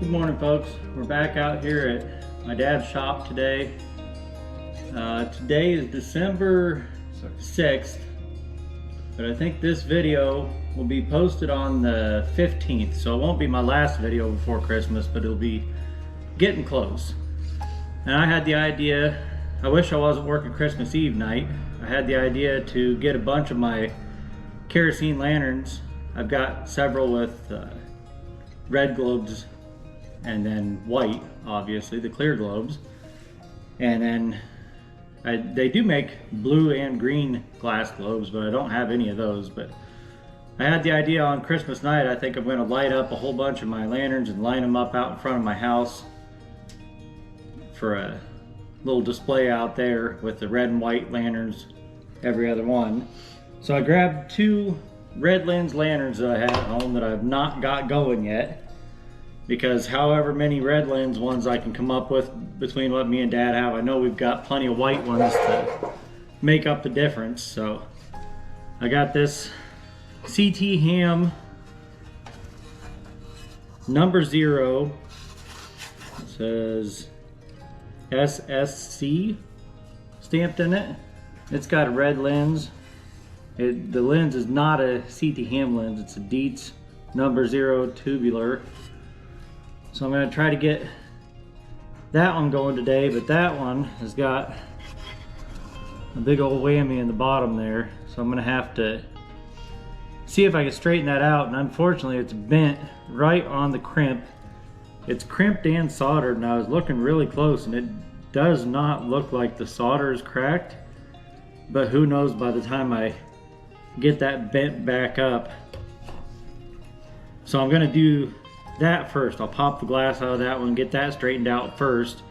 Good morning, folks. We're back out here at my dad's shop today. Today is December 6th, but I think this video will be posted on the 15th, so it won't be my last video before Christmas, but it'll be getting close. And I had the idea, I wish I wasn't working Christmas Eve night. I had the idea to get a bunch of my kerosene lanterns. I've got several with red globes and then white, obviously, the clear globes. And then they do make blue and green glass globes, but I don't have any of those. But I had the idea on Christmas night, I think I'm going to light up a whole bunch of my lanterns and line them up out in front of my house for a little display out there with the red and white lanterns, every other one. So I grabbed two red lens lanterns that I had at home that I've not got going yet, because however many red lens ones I can come up with between what me and Dad have, I know we've got plenty of white ones to make up the difference. So I got this CT Ham No.0. It says SSC stamped in it. It's got a red lens. The lens is not a CT Ham lens, it's a Dietz No.0 tubular. So I'm going to try to get that one going today, but that one has got a big old whammy in the bottom there. So I'm going to have to see if I can straighten that out, and unfortunately it's bent right on the crimp. It's crimped and soldered, and I was looking really close and it does not look like the solder is cracked, but who knows by the time I get that bent back up. So I'm going to do that first. I'll pop the glass out of that one, get that straightened out first,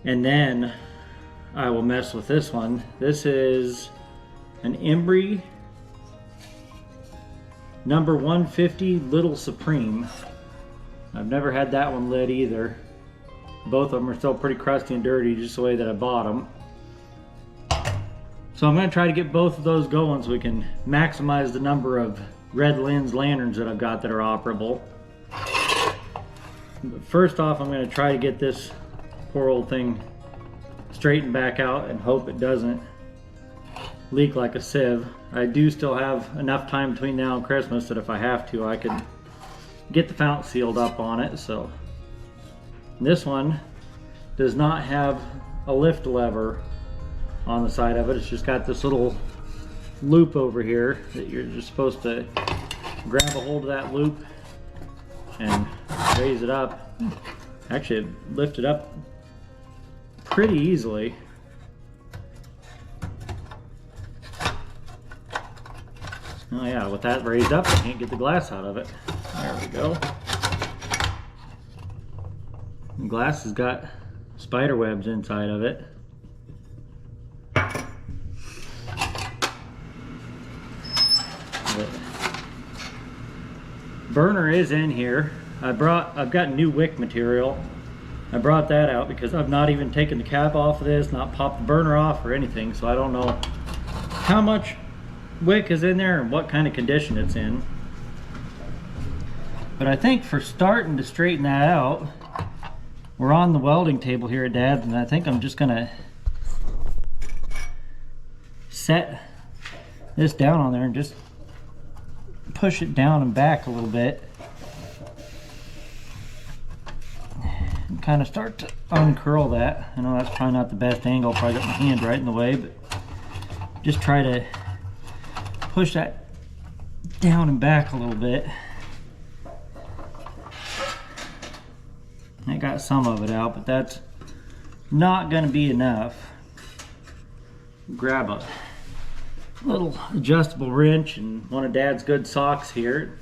and then I will mess with this one. This is an Embry No.150 Little Supreme. I've never had that one lit either. Both of them are still pretty crusty and dirty, just the way that I bought them. So I'm going to try to get both of those going so we can maximize the number of red lens lanterns that I've got that are operable. But first off, I'm going to try to get this poor old thing straightened back out and hope it doesn't leak like a sieve. I do still have enough time between now and Christmas that if I have to, I can get the fountain sealed up on it. So this one does not have a lift lever on the side of it. It's just got this little loop over here that you're just supposed to grab a hold of that loop and raise it up. Actually, lift it up pretty easily. Oh yeah, with that raised up, I can't get the glass out of it. There we go. The glass has got spider webs inside of it. Burner is in here. I've got new wick material. I brought that out because I've not even taken the cap off of this, not popped the burner off or anything, so I don't know how much wick is in there and what kind of condition it's in. But I think for starting to straighten that out, we're on the welding table here at Dad's, and I think I'm just gonna set this down on there and just push it down and back a little bit and kind of start to uncurl that. I know that's probably not the best angle, probably got my hand right in the way, but just try to push that down and back a little bit. I got some of it out, but that's not going to be enough. Grab a little adjustable wrench and one of Dad's good socks here.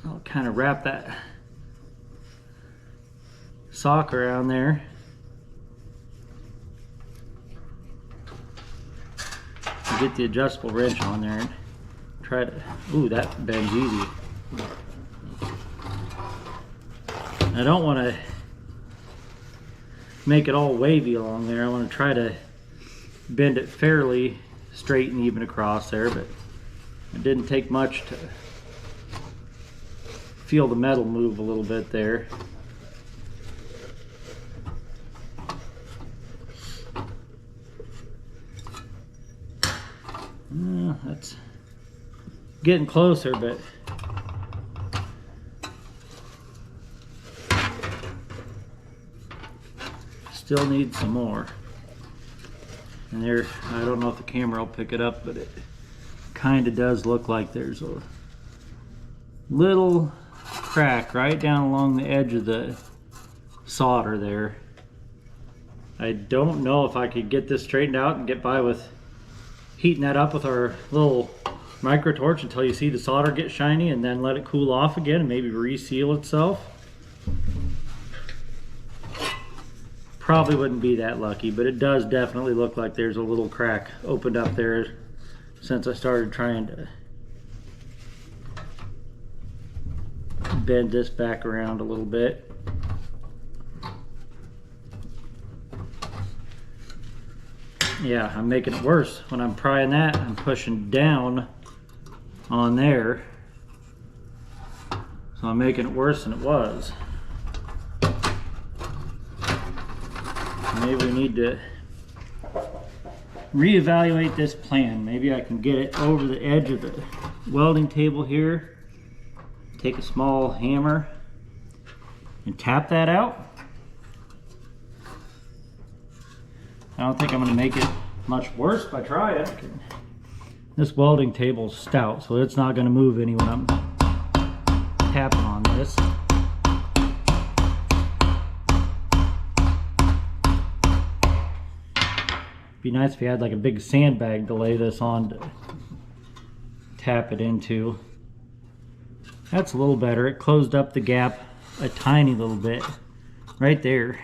I'll kind of wrap that sock around there. Get the adjustable wrench on there and try to, ooh, that bends easy. I don't want to make it all wavy along there. I want to try to bend it fairly straight and even across there, but it didn't take much to feel the metal move a little bit there. That's getting closer, but still need some more. And there, I don't know if the camera will pick it up, but it kind of does look like there's a little crack right down along the edge of the solder there. I don't know if I could get this straightened out and get by with heating that up with our little micro torch until you see the solder get shiny, and then let it cool off again and maybe reseal itself. Probably wouldn't be that lucky, but it does definitely look like there's a little crack opened up there since I started trying to bend this back around a little bit. Yeah, I'm making it worse. When I'm prying that, I'm pushing down on there. So I'm making it worse than it was. Maybe we need to reevaluate this plan. Maybe I can get it over the edge of the welding table here. Take a small hammer and tap that out. I don't think I'm going to make it much worse by trying. This welding table's stout, so it's not going to move any when I'm tapping on this. Be nice if you had like a big sandbag to lay this on to tap it into. That's a little better. It closed up the gap a tiny little bit right there.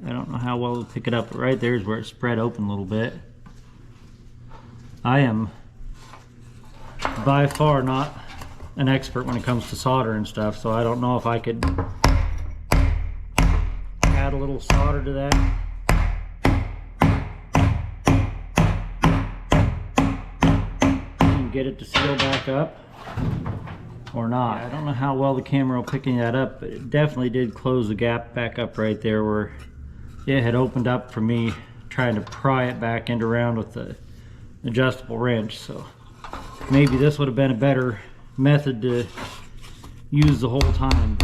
I don't know how well to pick it up, but right there is where it spread open a little bit. I am by far not an expert when it comes to solder and stuff, so I don't know if I could add a little solder to that. And get it to seal back up or not. I don't know how well the camera will pick that up, but it definitely did close the gap back up right there where it had opened up for me trying to pry it back into round with the adjustable wrench. So maybe this would have been a better method to use the whole time.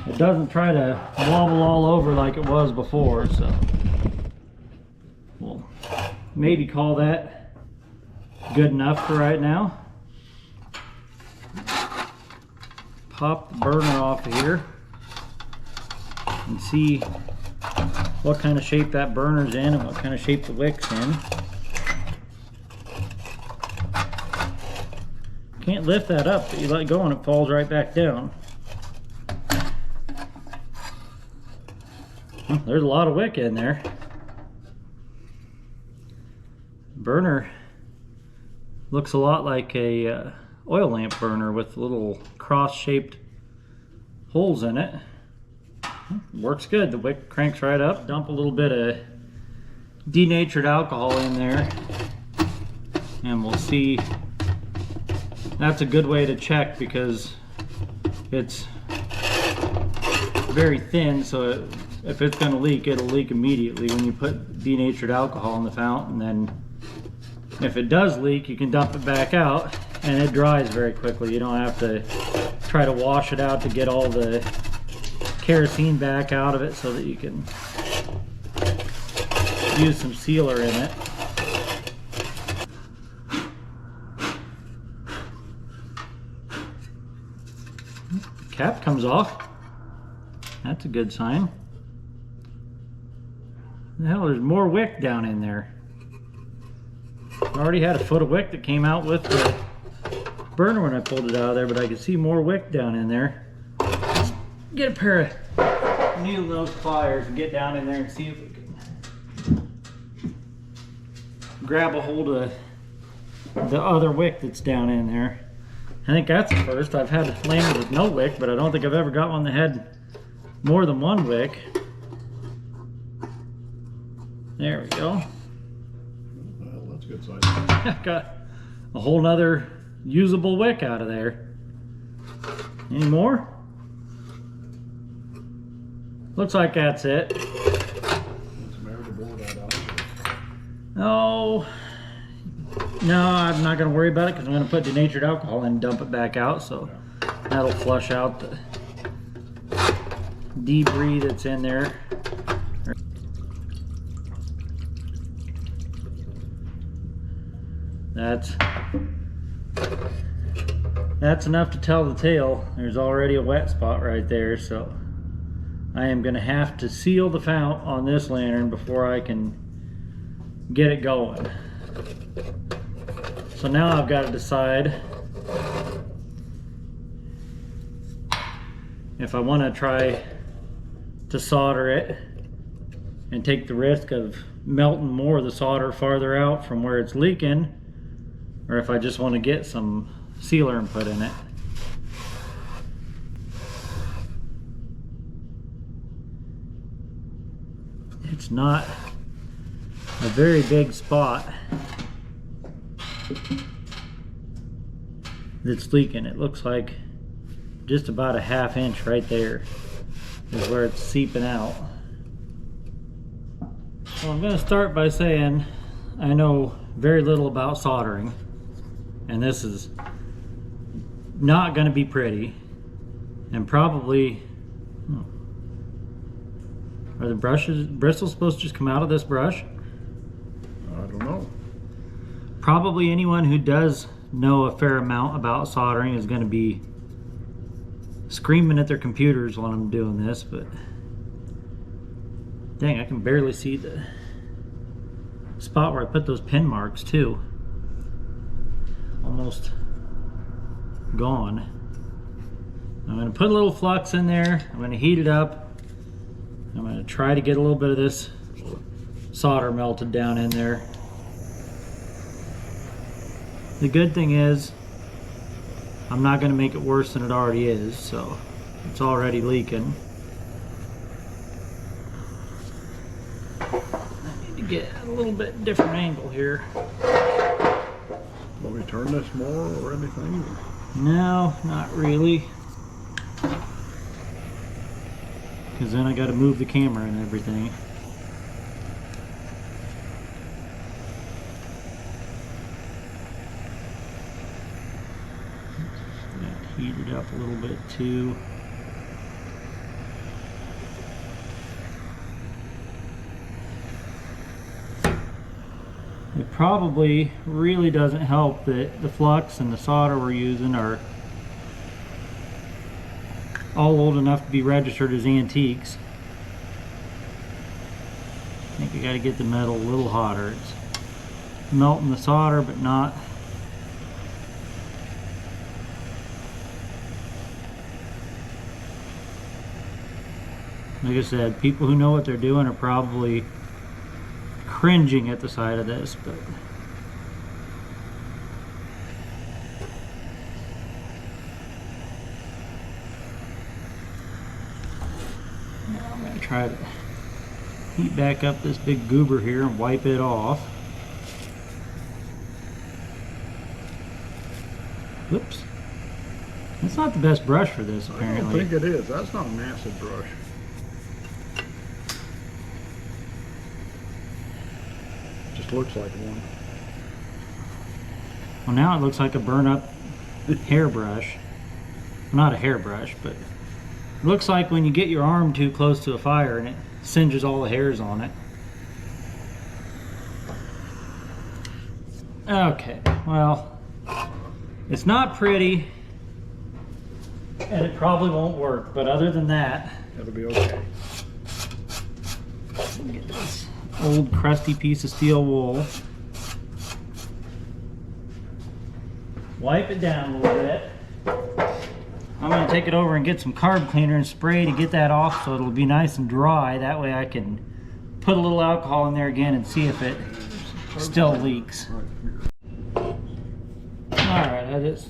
It doesn't try to wobble all over like it was before, so we'll maybe call that good enough for right now. Pop the burner off of here and see what kind of shape that burner's in and what kind of shape the wick's in. Can't lift that up, but you let go and it falls right back down. Well, there's a lot of wick in there. Burner looks a lot like a oil lamp burner with little cross-shaped holes in it. Works good. The wick cranks right up. Dump a little bit of denatured alcohol in there and we'll see. That's a good way to check because it's very thin, so if it's going to leak, it'll leak immediately when you put denatured alcohol in the fountain. Then if it does leak, you can dump it back out and it dries very quickly. You don't have to try to wash it out to get all the kerosene back out of it so that you can use some sealer in it. Cap comes off. That's a good sign. The hell, there's more wick down in there. I already had a foot of wick that came out with the burner when I pulled it out of there, but I could see more wick down in there. Let's get a pair of needle nose pliers and get down in there and see if we can grab a hold of the other wick that's down in there. I think that's the first. I've had lanterns with no wick, but I don't think I've ever got one that had more than one wick. There we go. Well, that's good size. Got a whole nother usable wick out of there. Any more? Looks like that's it. Oh, no, I'm not going to worry about it because I'm going to put denatured alcohol in and dump it back out, so that'll flush out the debris that's in there. That's enough to tell the tale. There's already a wet spot right there, so I am going to have to seal the fount on this lantern before I can get it going. So now I've got to decide if I want to try to solder it and take the risk of melting more of the solder farther out from where it's leaking, or if I just want to get some sealer and put in it. It's not a very big spot that's leaking. It looks like just about a ½ inch right there is where it's seeping out. Well, I'm going to start by saying I know very little about soldering, and this is not going to be pretty, and probably are the bristles supposed to just come out of this brush? I don't know. Probably anyone who does know a fair amount about soldering is going to be screaming at their computers while I'm doing this, but dang, I can barely see the spot where I put those pin marks too. Almost gone. I'm going to put a little flux in there. I'm going to heat it up. I'm going to try to get a little bit of this solder melted down in there. The good thing is I'm not going to make it worse than it already is, so it's already leaking. I need to get a little bit different angle here. Will we turn this more or anything? No, not really. Because then I got to move the camera and everything. Heat it up a little bit too. It probably really doesn't help that the flux and the solder we're using are all old enough to be registered as antiques. I think I got to get the metal a little hotter. It's melting the solder, but not. Like I said, people who know what they're doing are probably cringing at the sight of this, but now I'm going to try to heat back up this big goober here and wipe it off. Whoops. That's not the best brush for this, apparently. I don't think it is. That's not an acid brush. Just looks like one. Well, now it looks like a burn-up hairbrush. Not a hairbrush, but it looks like when you get your arm too close to a fire and it singes all the hairs on it. Okay, well, it's not pretty, and it probably won't work, but other than that, It'll be okay. get this old crusty piece of steel wool, wipe it down a little bit. I'm going to take it over and get some carb cleaner and spray to get that off so it'll be nice and dry. That way I can put a little alcohol in there again and see if it still leaks. Alright, I just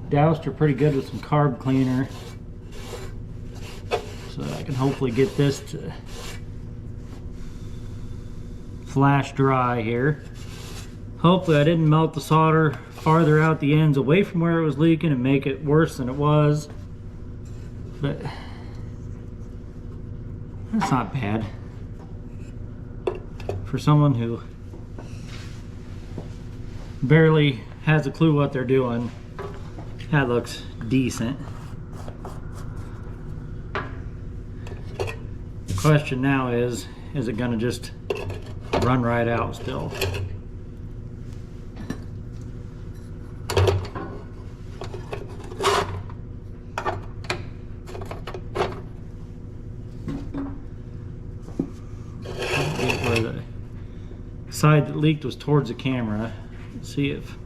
doused her pretty good with some carb cleaner, so that I can hopefully get this to flash dry here. Hopefully I didn't melt the solder farther out the ends away from where it was leaking and make it worse than it was. But that's not bad for someone who barely has a clue what they're doing. That looks decent. The question now is it gonna just run right out still? Where the side that leaked was towards the camera. Let's see if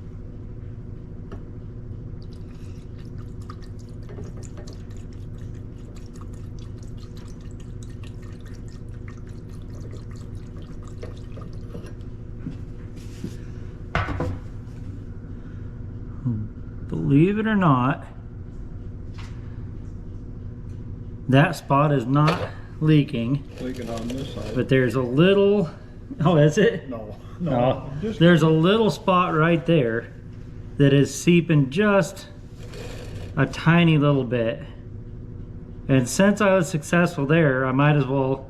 believe it or not, that spot is not leaking. Leaking on this side. But there's a little, oh, is it? No. There's a little spot right there that is seeping just a tiny little bit. And since I was successful there, I might as well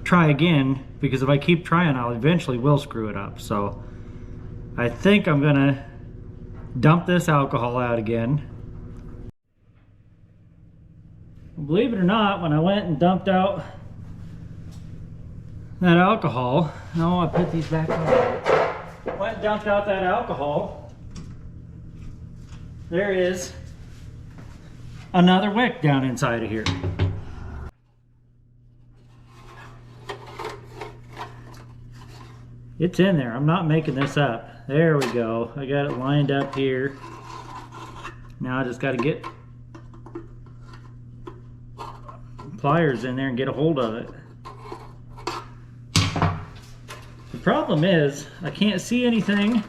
try again, because if I keep trying, I'll eventually will screw it up. So I think I'm gonna dump this alcohol out again. Believe it or not, when I went and dumped out that alcohol, no, I put these back on. Went and dumped out that alcohol. There is another wick down inside of here. It's in there. I'm not making this up. There we go. I got it lined up here. Now I just got to get pliers in there and get a hold of it. The problem is I can't see anything.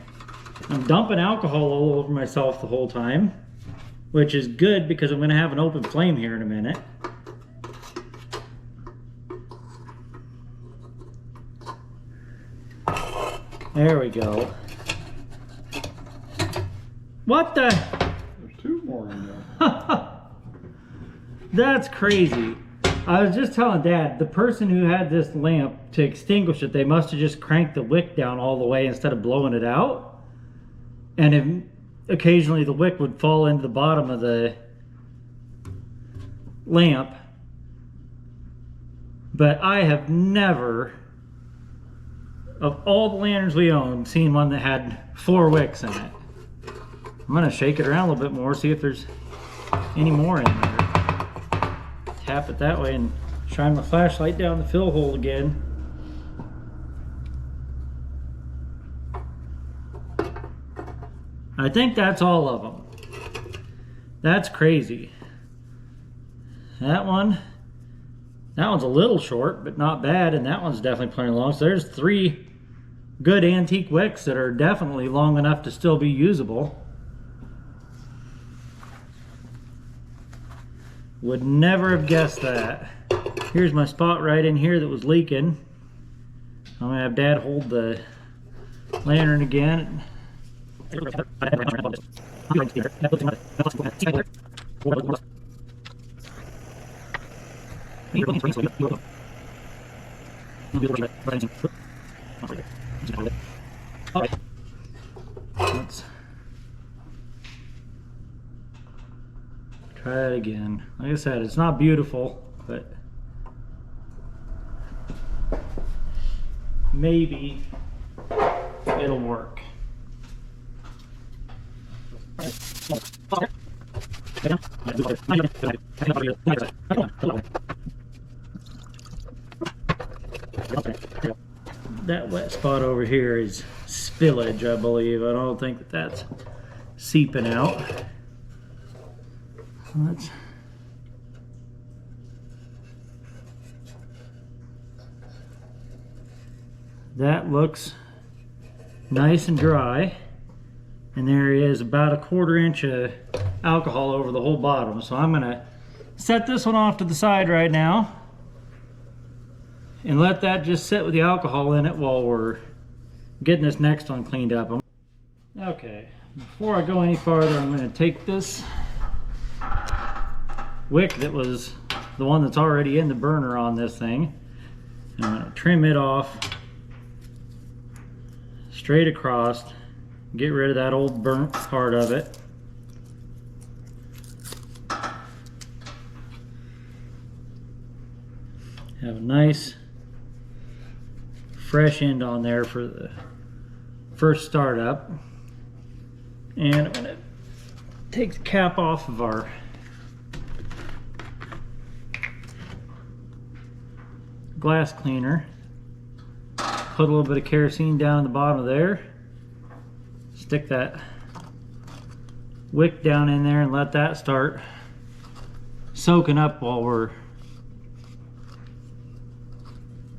I'm dumping alcohol all over myself the whole time, which is good because I'm going to have an open flame here in a minute. There we go. What the? There's two more in there. That's crazy. I was just telling Dad, the person who had this lamp to extinguish it, they must have just cranked the wick down all the way instead of blowing it out. And if occasionally the wick would fall into the bottom of the lamp. But I have never, of all the lanterns we own, seen one that had 4 wicks in it. I'm gonna shake it around a little bit more, see if there's any more in there. Tap it that way and shine my flashlight down the fill hole again. I think that's all of them. That's crazy. That one's a little short, but not bad, and that one's definitely plenty long. So there's 3 good antique wicks that are definitely long enough to still be usable. Would never have guessed that. Here's my spot right in here that was leaking. I'm gonna have Dad hold the lantern again. Let's try it again. Like I said, it's not beautiful, but maybe it'll work. That wet spot over here is spillage, I believe. I don't think that that's seeping out. That looks nice and dry, and there is about a 1/4 inch of alcohol over the whole bottom. So I'm gonna set this one off to the side right now and let that just sit with the alcohol in it while we're getting this next one cleaned up. Okay, before I go any farther, I'm gonna take this wick that was the one that's already in the burner on this thing, and I'm gonna trim it off straight across, get rid of that old burnt part of it. Have a nice fresh end on there for the first startup. And I'm gonna take the cap off of our glass cleaner, put a little bit of kerosene down the bottom of there, stick that wick down in there and let that start soaking up while we're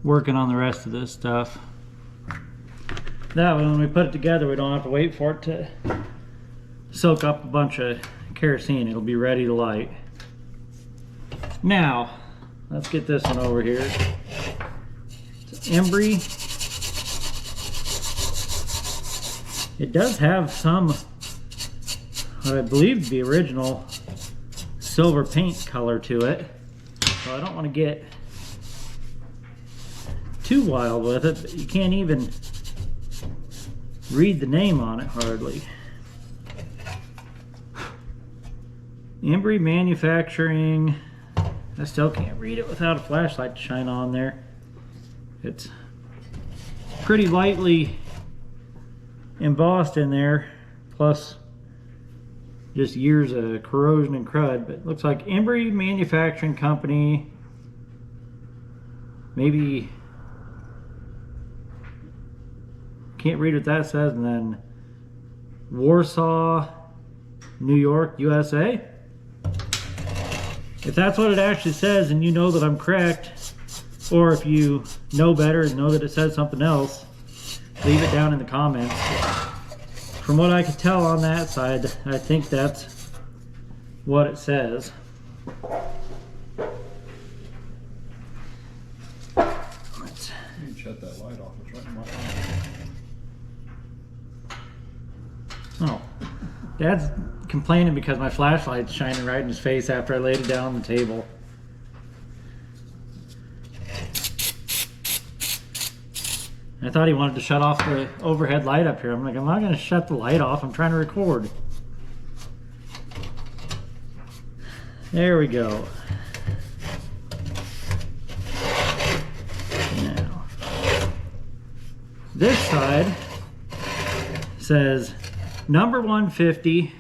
working on the rest of this stuff. That way when we put it together, we don't have to wait for it to soak up a bunch of kerosene. It'll be ready to light. Now, let's get this one over here. It's Embry. It does have some, what I believe to be original silver paint color to it. So I don't want to get too wild with it, but you can't even read the name on it hardly. Embry Manufacturing. I still can't read it without a flashlight to shine on there. It's pretty lightly embossed in there, plus just years of corrosion and crud, but it looks like Embry Manufacturing Company. Maybe, can't read what that says, and then Warsaw, New York, USA. If that's what it actually says and you know that I'm correct, or if you know better and know that it says something else, leave it down in the comments. From what I can tell on that side, I think that's what it says. You can shut that light off. It's right in my eye. Oh, Dad's complaining because my flashlight's shining right in his face after I laid it down on the table. I thought he wanted to shut off the overhead light up here. I'm like, I'm not going to shut the light off. I'm trying to record. There we go. Now, this side says No.150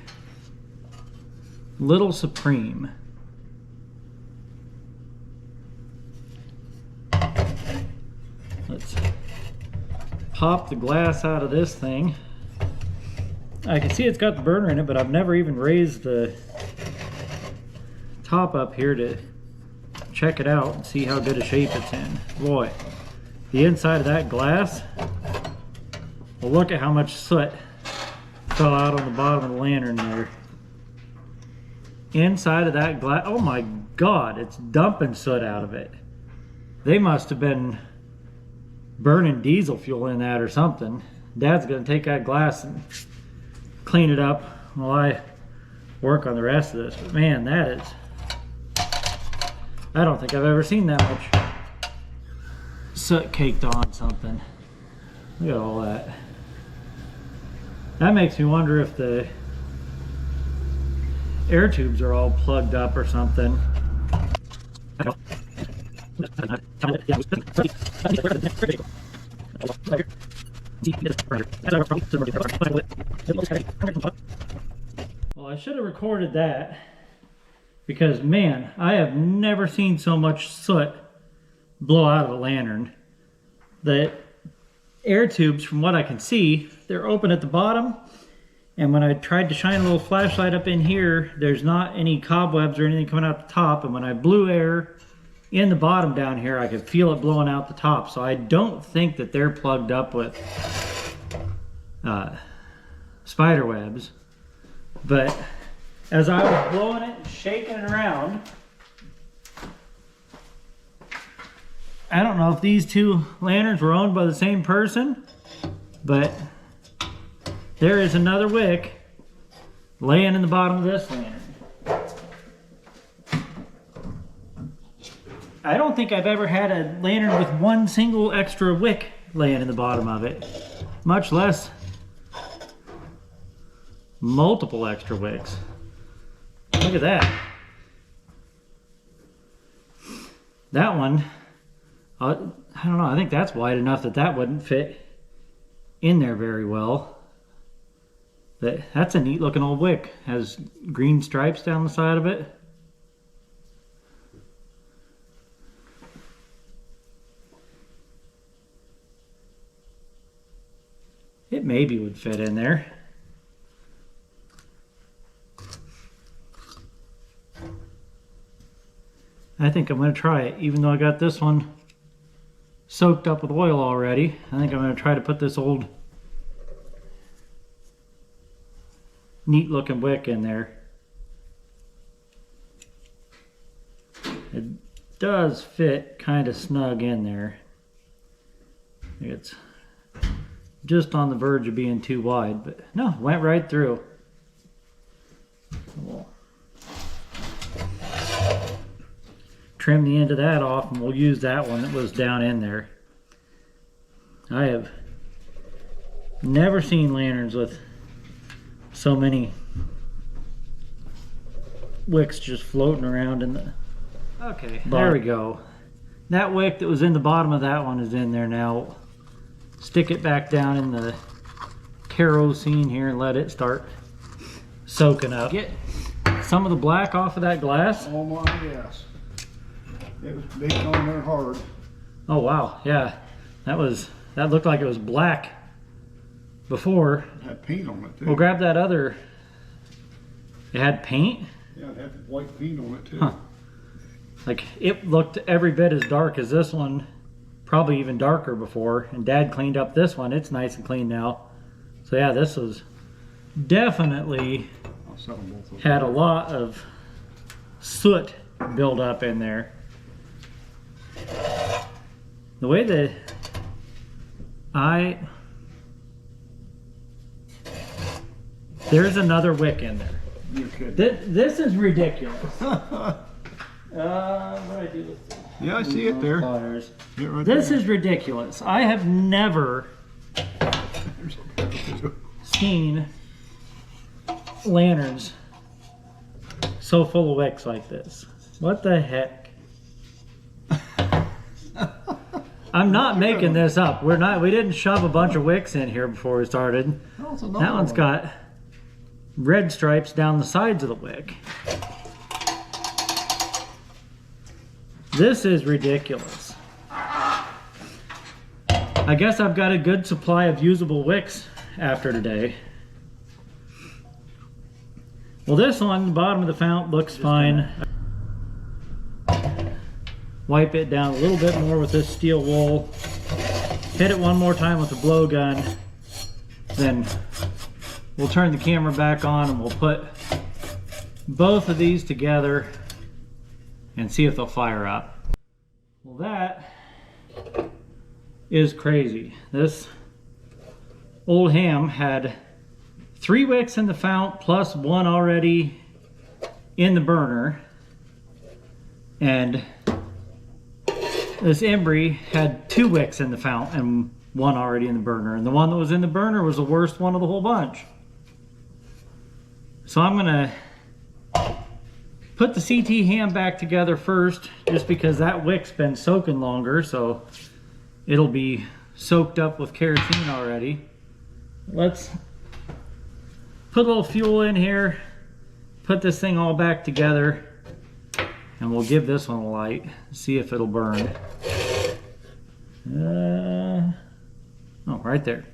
Little Supreme. Let's pop the glass out of this thing. I can see it's got the burner in it, but I've never even raised the top up here to check it out and see how good a shape it's in. Boy, the inside of that glass, well, look at how much soot fell out on the bottom of the lantern there. Inside of that glass, oh my God, it's dumping soot out of it. They must have been burning diesel fuel in that or something. Dad's gonna take that glass and clean it up while I work on the rest of this. But man, that is, I don't think I've ever seen that much soot caked on something. Look at all that. That makes me wonder if the air tubes are all plugged up or something. Well, I should have recorded that because, man, I have never seen so much soot blow out of a lantern. The air tubes, from what I can see, they're open at the bottom, and when I tried to shine a little flashlight up in here, there's not any cobwebs or anything coming out the top, and when I blew air in the bottom down here, I could feel it blowing out the top. So I don't think that they're plugged up with spider webs, but as I was blowing it and shaking it around, I don't know if these two lanterns were owned by the same person, but there is another wick laying in the bottom of this lantern. I don't think I've ever had a lantern with one single extra wick laying in the bottom of it, much less multiple extra wicks. Look at that. That one, I don't know, I think that's wide enough that that wouldn't fit in there very well. But that's a neat looking old wick. Has green stripes down the side of it. It maybe would fit in there. I think I'm going to try it, even though I got this one soaked up with oil already. I think I'm going to try to put this old neat looking wick in there. It does fit kind of snug in there. It's just on the verge of being too wide, but no, went right through. We'll trim the end of that off and we'll use that one that was down in there. I have never seen lanterns with so many wicks just floating around in the... Okay, there we go. That wick that was in the bottom of that one is in there now. Stick it back down in the kerosene here and let it start soaking up. Get some of the black off of that glass. Oh my, yes. It was big on there hard. Oh wow, yeah. That looked like it was black before. It had paint on it too. We'll grab that other. It had paint? Yeah, it had white paint on it too. Huh. Like it looked every bit as dark as this one. Probably even darker before, and Dad cleaned up this one. It's nice and clean now. So yeah, this was definitely had a lot of soot build up in there. The way that there's another wick in there. You're kidding. This is ridiculous. What do I do with this? Yeah, I see it there. Pliers. Right this there. is ridiculous. I have never seen lanterns so full of wicks like this. What the heck? I'm not making this up. We didn't shove a bunch of wicks in here before we started. That one's got red stripes down the sides of the wick. This is ridiculous. I guess I've got a good supply of usable wicks after today. Well, this one, the bottom of the fount looks fine. Wipe it down a little bit more with this steel wool. Hit it one more time with a blowgun. Then we'll turn the camera back on and we'll put both of these together and see if they'll fire up. Well, that is crazy. This old ham had 3 wicks in the fount plus 1 already in the burner, and this Embry had 2 wicks in the fount and 1 already in the burner, and the one that was in the burner was the worst one of the whole bunch. So I'm gonna put the CT ham back together first, just because that wick's been soaking longer, so it'll be soaked up with kerosene already. Let's put a little fuel in here, put this thing all back together, and we'll give this one a light, see if it'll burn. Oh, right there.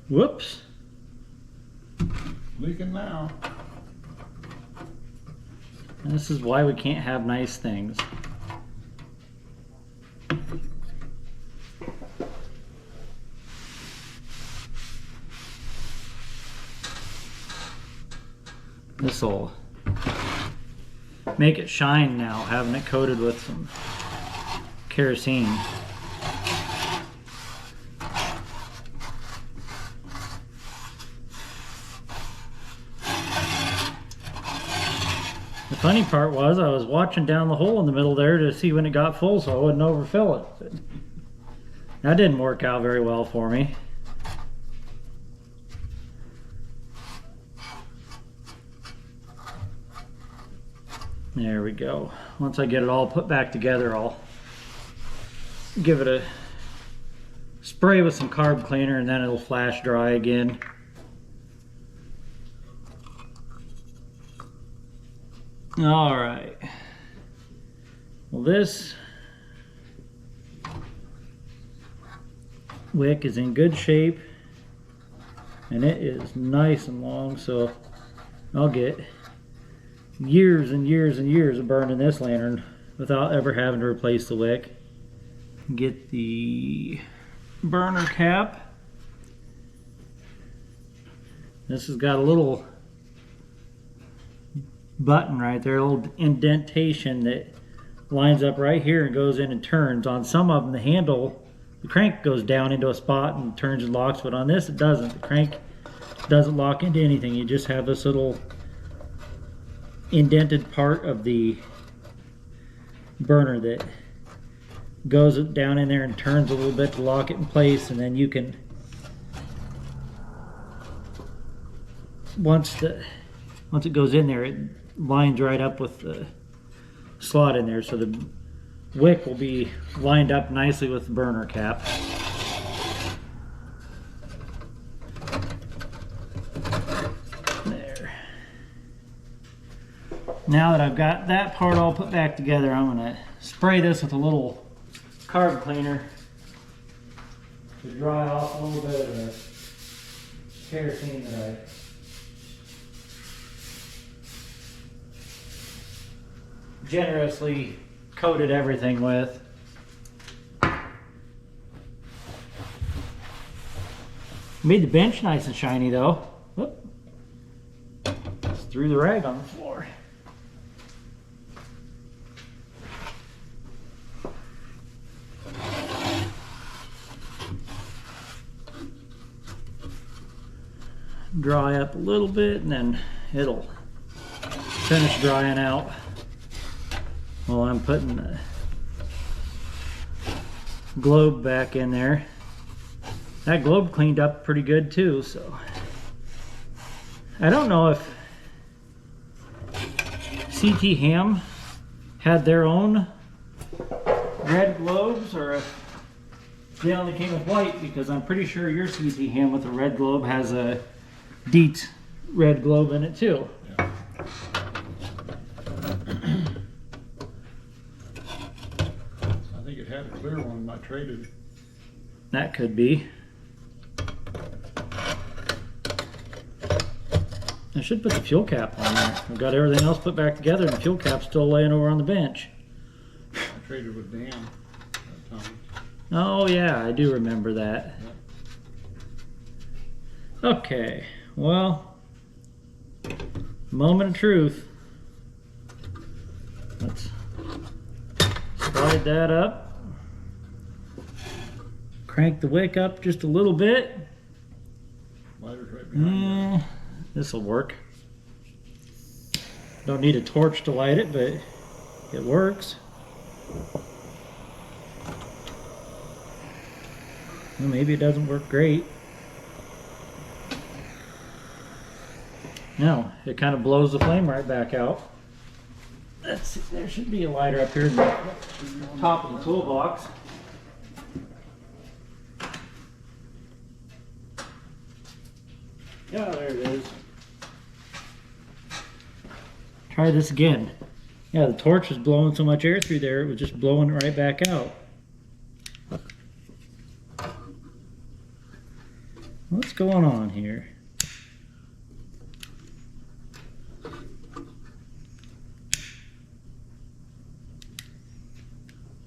Whoops. Leaking now. This is why we can't have nice things. This will make it shine now, having it coated with some kerosene. The funny part was I was watching down the hole in the middle there to see when it got full so I wouldn't overfill it. But that didn't work out very well for me. There we go. Once I get it all put back together, I'll give it a spray with some carb cleaner and then it'll flash dry again. All right. Well, this wick is in good shape and it is nice and long, so I'll get years and years and years of burning this lantern without ever having to replace the wick. Get the burner cap. This has got a little button right there, a little indentation that lines up right here and goes in and turns. On some of them, the handle, the crank goes down into a spot and turns and locks, but on this it doesn't. The crank doesn't lock into anything. You just have this little indented part of the burner that goes down in there and turns a little bit to lock it in place, and then you can, once it goes in there, it lines right up with the slot in there, so the wick will be lined up nicely with the burner cap. There. Now that I've got that part all put back together, I'm going to spray this with a little carb cleaner to dry off a little bit of the kerosene that I generously coated everything with. Made the bench nice and shiny though. Whoop. Just threw the rag on the floor. Dry up a little bit and then it'll finish drying out while I'm putting the globe back in there. That globe cleaned up pretty good too, so I don't know if CT Ham had their own red globes or if they only came with white, because I'm pretty sure your CT Ham with a red globe has a Dietz red globe in it too. Yeah. I think it had a clear one I traded. That could be. I should put the fuel cap on there. I've got everything else put back together and the fuel cap's still laying over on the bench. I traded with Dan that time. Oh yeah, I do remember that. Yep. Okay, well, moment of truth. Let's slide that up. Crank the wick up just a little bit. Lighter's right behind This will work. Don't need a torch to light it, but it works. Well, maybe it doesn't work great. No, it kind of blows the flame right back out. Let's see, there should be a lighter up here in the top of the toolbox. Yeah, there it is. Try this again. Yeah, the torch was blowing so much air through there, it was just blowing it right back out. What's going on here?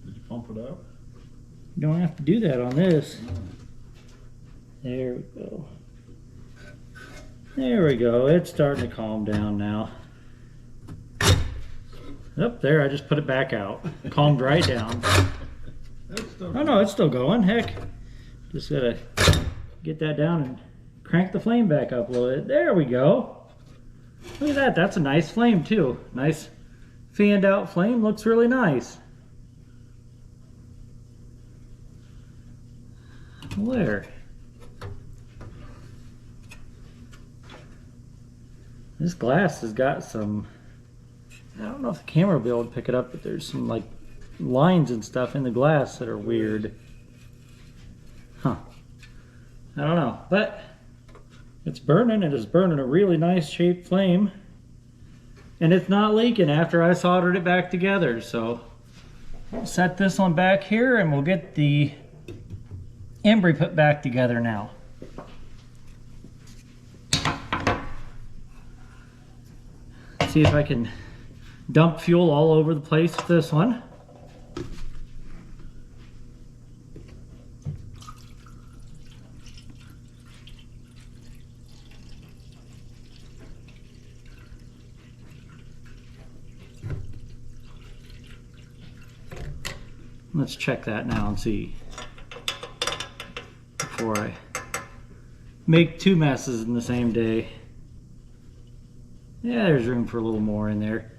Did you pump it up? You don't have to do that on this. There we go. There we go. It's starting to calm down now. Up there, I just put it back out. Calmed right down. Oh no, it's still going. Heck. Just gotta get that down and crank the flame back up a little bit. There we go. Look at that. That's a nice flame too. Nice fanned out flame. Looks really nice. There. This glass has got some, I don't know if the camera will be able to pick it up, but there's some like lines and stuff in the glass that are weird. Huh. I don't know, but it's burning. It is burning a really nice shaped flame. And it's not leaking after I soldered it back together. So we'll set this one back here and we'll get the Embry put back together now. See if I can dump fuel all over the place with this one. Let's check that now and see before I make two messes in the same day. Yeah, there's room for a little more in there.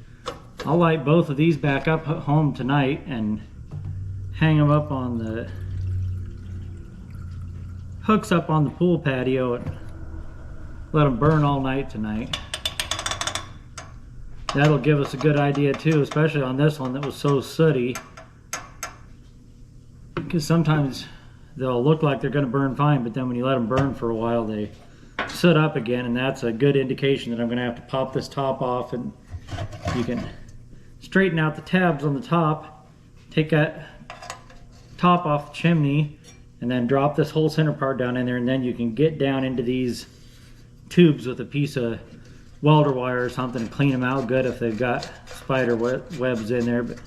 I'll light both of these back up at home tonight and hang them up on the hooks up on the pool patio and let them burn all night tonight. That'll give us a good idea too, especially on this one that was so sooty. Because sometimes they'll look like they're going to burn fine, but then when you let them burn for a while, they soot up again, and that's a good indication that I'm going to have to pop this top off. And you can straighten out the tabs on the top, take that top off the chimney, and then drop this whole center part down in there, and then you can get down into these tubes with a piece of welder wire or something and clean them out good if they've got spider webs in there. But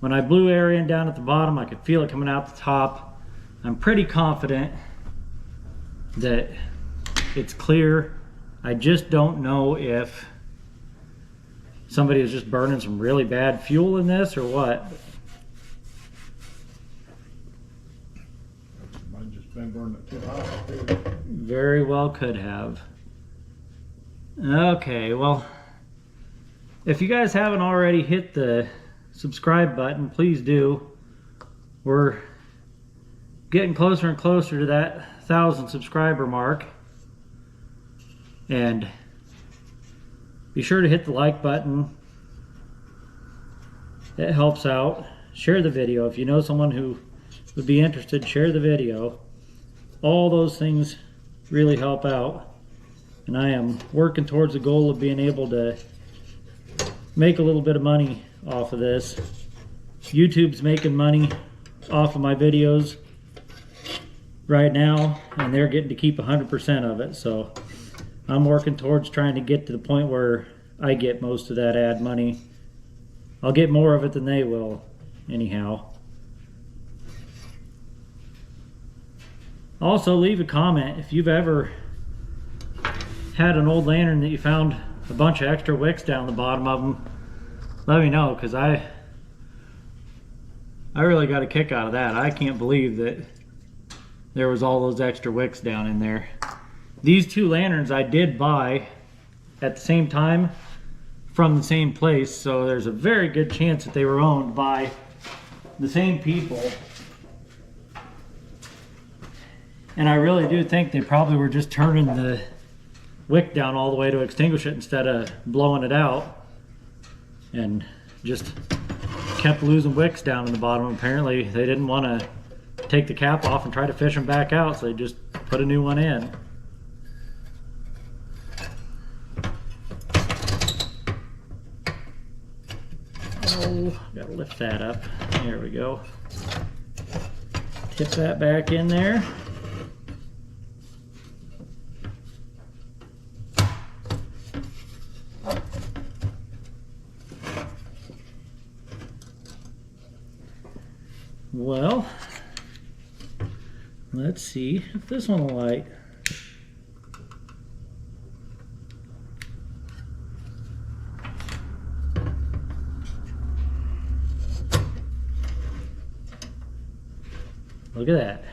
when I blew air in down at the bottom, I could feel it coming out the top. I'm pretty confident that it's clear. I just don't know if somebody is just burning some really bad fuel in this or what. Might just been burning it too hot too. Very well could have. Okay, well, if you guys haven't already hit the subscribe button, please do. We're getting closer and closer to that 1,000 subscriber mark. And be sure to hit the like button. It helps out. Share the video. If you know someone who would be interested, share the video. All those things really help out. And I am working towards the goal of being able to make a little bit of money off of this. YouTube's making money off of my videos right now, and they're getting to keep 100% of it. So I'm working towards trying to get to the point where I get most of that ad money. I'll get more of it than they will anyhow. Also, leave a comment if you've ever had an old lantern that you found a bunch of extra wicks down the bottom of them. Let me know, because I really got a kick out of that. I can't believe that there was all those extra wicks down in there. These two lanterns I did buy at the same time from the same place, so there's a very good chance that they were owned by the same people. And I really do think they probably were just turning the wick down all the way to extinguish it instead of blowing it out, and just kept losing wicks down in the bottom. Apparently they didn't want to take the cap off and try to fish them back out, so they just put a new one in. Oh, gotta lift that up. There we go. Tip that back in there. Well, let's see if this one will light. Look at that.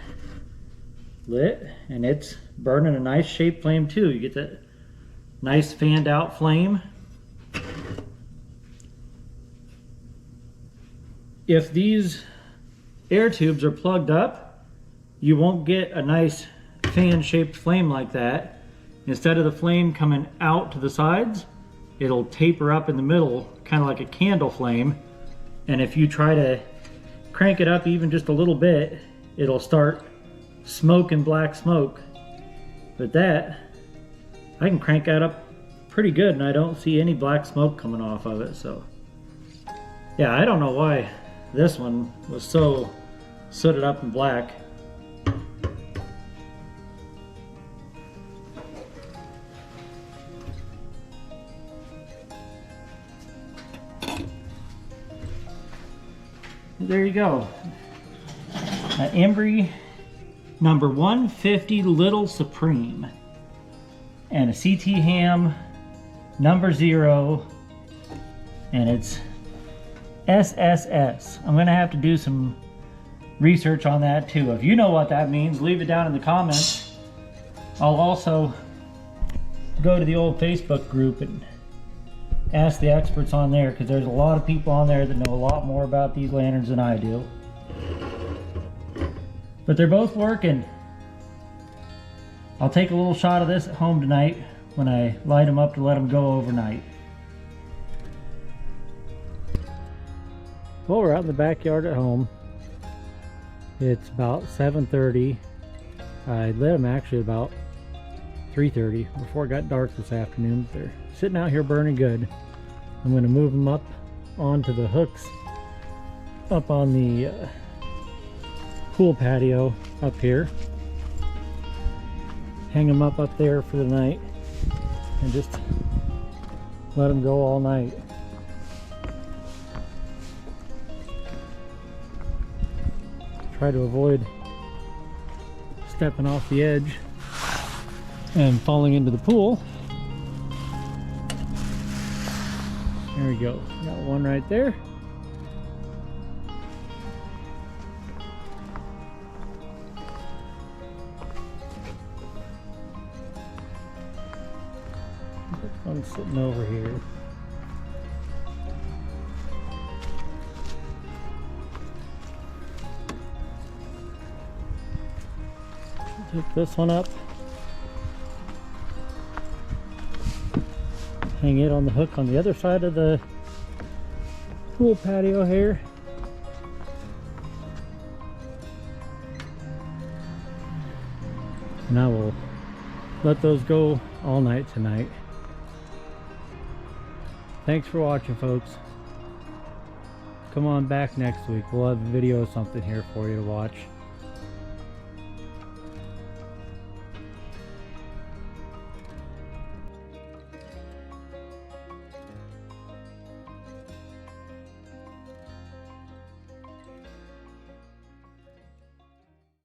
Lit, and it's burning a nice shaped flame too. You get that nice fanned out flame. If these air tubes are plugged up, you won't get a nice fan shaped flame like that. Instead of the flame coming out to the sides, it'll taper up in the middle, kind of like a candle flame. And if you try to crank it up even just a little bit, it'll start smoking black smoke. But that, I can crank that up pretty good and I don't see any black smoke coming off of it. So yeah, I don't know why this one was so sooted up and black. There you go. Embry No.150 Little Supreme. And a CT ham No.0. And it's SSS. I'm gonna have to do some research on that too. If you know what that means, leave it down in the comments. I'll also go to the old Facebook group and ask the experts on there, because there's a lot of people on there that know a lot more about these lanterns than I do. But they're both working. I'll take a little shot of this at home tonight when I light them up to let them go overnight. Well, we're out in the backyard at home. It's about 7:30. I lit them actually about 3:30 before it got dark this afternoon. They're sitting out here burning good. I'm going to move them up onto the hooks up on the pool patio up here. Hang them up there for the night and just let them go all night. Try to avoid stepping off the edge and falling into the pool. There we go. Got one right there. One's sitting over here. Pick this one up. Hang it on the hook on the other side of the pool patio here. And I will let those go all night tonight. Thanks for watching, folks. Come on back next week. We'll have a video or something here for you to watch.